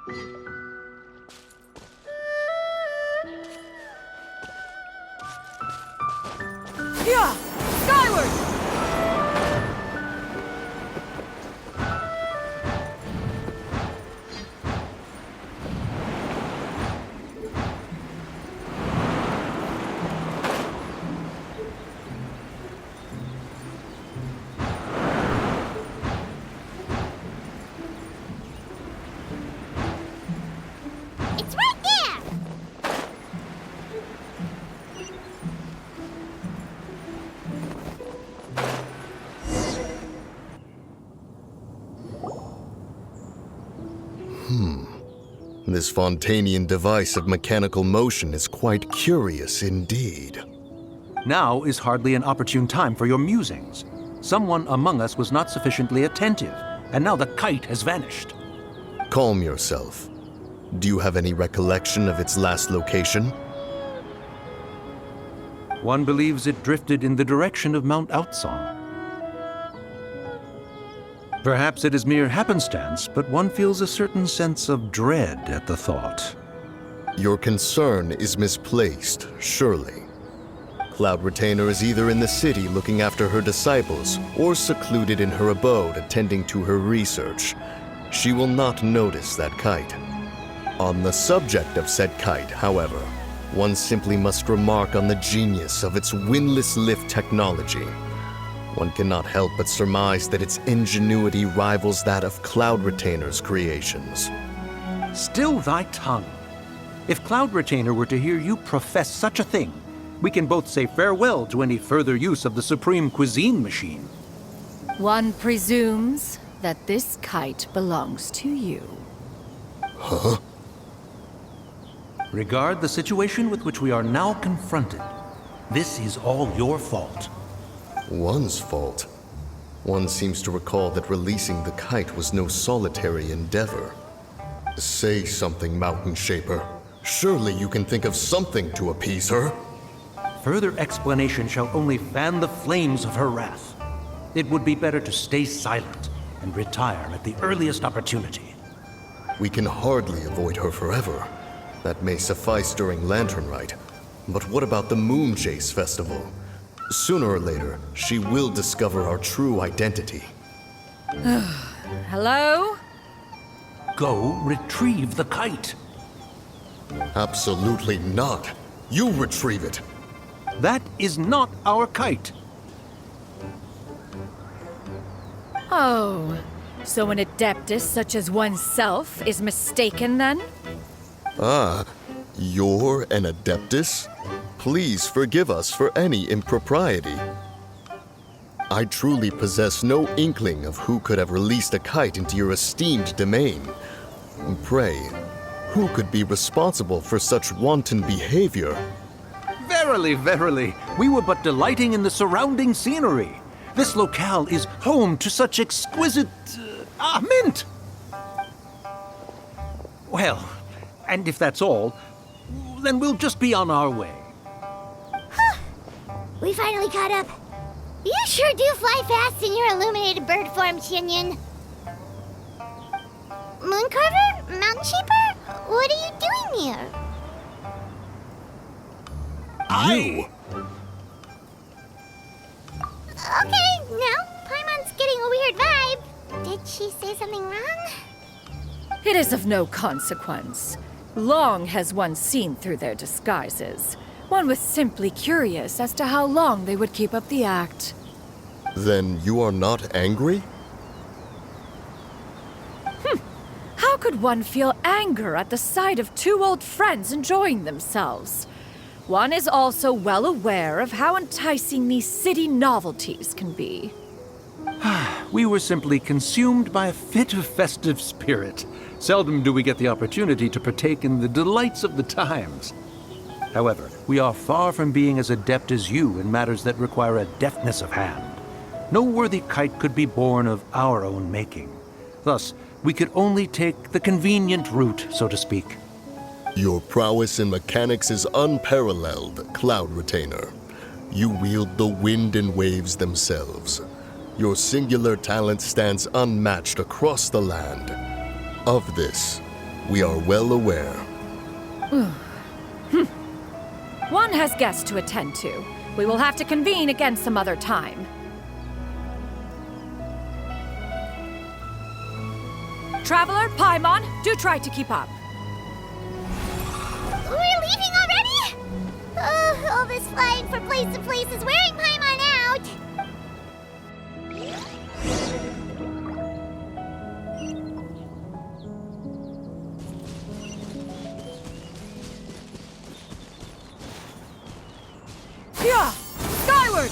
Yeah! Skyward! It's right there! This Fontanian device of mechanical motion is quite curious indeed. Now is hardly an opportune time for your musings. Someone among us was not sufficiently attentive, and now the kite has vanished. Calm yourself. Do you have any recollection of its last location? One believes it drifted in the direction of Mount Outsong. Perhaps it is mere happenstance, but one feels a certain sense of dread at the thought. Your concern is misplaced, surely. Cloud Retainer is either in the city looking after her disciples, or secluded in her abode attending to her research. She will not notice that kite. On the subject of said kite, however, one simply must remark on the genius of its windlass lift technology. One cannot help but surmise that its ingenuity rivals that of Cloud Retainer's creations. Still thy tongue. If Cloud Retainer were to hear you profess such a thing, we can both say farewell to any further use of the Supreme Cuisine Machine. One presumes that this kite belongs to you. Huh? Regard the situation with which we are now confronted. This is all your fault. One's fault. One seems to recall that releasing the kite was no solitary endeavor. Say something, Mountain Shaper. Surely you can think of something to appease her. Further explanation shall only fan the flames of her wrath. It would be better to stay silent and retire at the earliest opportunity. We can hardly avoid her forever. That may suffice during Lantern Rite. But what about the Moon Jace Festival? Sooner or later, she will discover our true identity. Hello? Go retrieve the kite. Absolutely not. You retrieve it. That is not our kite. Oh, so an adeptus such as oneself is mistaken then? Ah, you're an Adeptus? Please forgive us for any impropriety. I truly possess no inkling of who could have released a kite into your esteemed domain. Pray, who could be responsible for such wanton behavior? Verily, verily, we were but delighting in the surrounding scenery. This locale is home to such exquisite... mint! Well, and if that's all, then we'll just be on our way. We finally caught up. You sure do fly fast in your illuminated bird form, Chinyan. Mooncarver? Mountain Shaper? What are you doing here? You? Okay, now Paimon's getting a weird vibe. Did she say something wrong? It is of no consequence. Long has one seen through their disguises. One was simply curious as to how long they would keep up the act. Then you are not angry? How could one feel anger at the sight of two old friends enjoying themselves? One is also well aware of how enticing these city novelties can be. We were simply consumed by a fit of festive spirit. Seldom do we get the opportunity to partake in the delights of the times. However, we are far from being as adept as you in matters that require a deftness of hand. No worthy kite could be born of our own making. Thus, we could only take the convenient route, so to speak. Your prowess in mechanics is unparalleled, Cloud Retainer. You wield the wind and waves themselves. Your singular talent stands unmatched across the land. Of this, We are well aware. One has guests to attend to. We will have to convene again some other time. Traveler, Paimon, do try to keep up. We're leaving already? All this flying from place to place is wearing Paimon out. Yeah! Skyward!